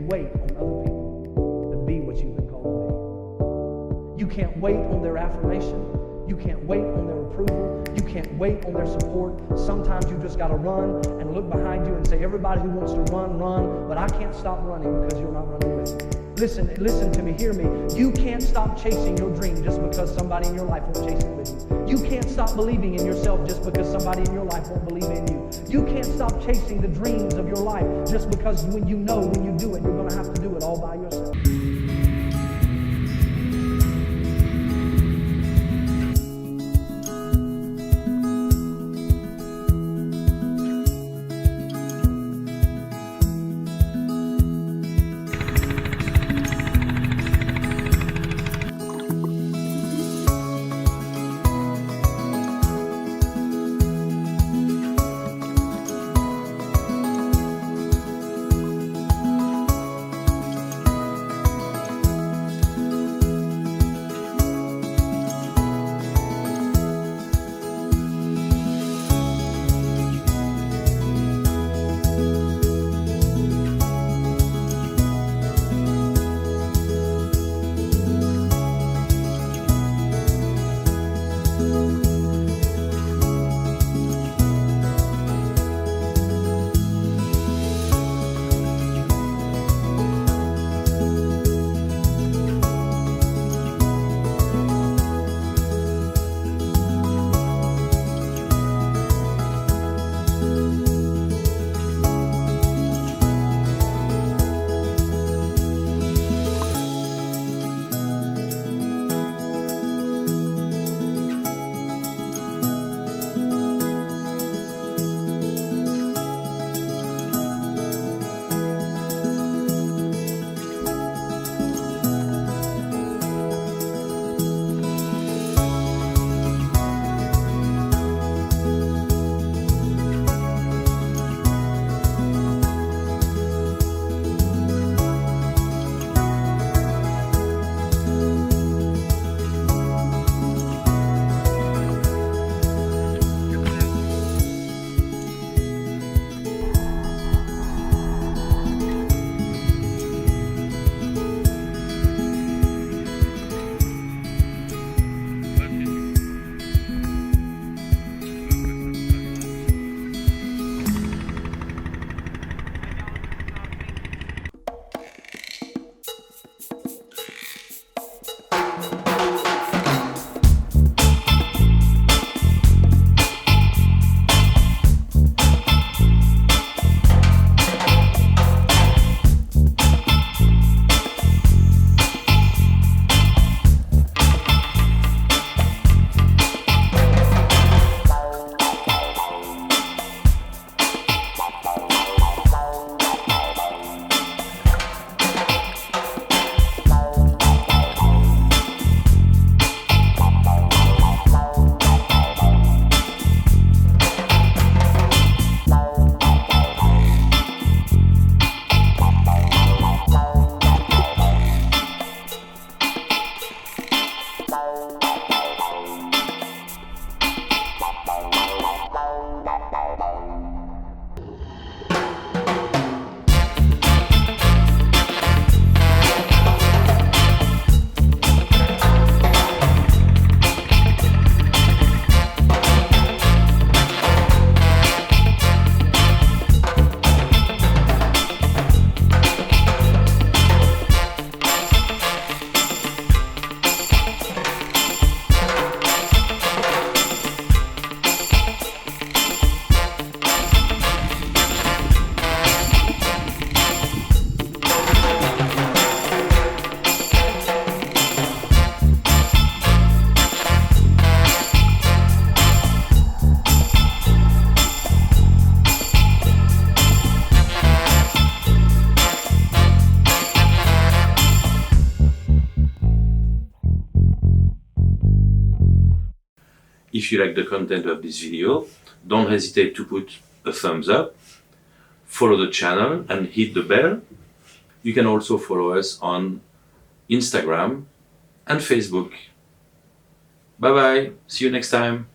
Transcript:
wait on other people to be what you've been called to be. You can't wait on their affirmation. You can't wait on their approval. You can't wait on their support. Sometimes you just got to run and look behind you and say, everybody who wants to run, run, but I can't stop running because you're not running with me. Listen to me, hear me. You can't stop chasing your dream just because somebody in your life won't chase it with you. You can't stop believing in yourself just because somebody in your life won't believe in you. You can't stop chasing the dreams of your life just because when you know when you do it, you're going to have to do it all by yourself. If you like the content of this video, don't hesitate to put a thumbs up, follow the channel and hit the bell. You can also follow us on Instagram and Facebook. Bye bye, see you next time.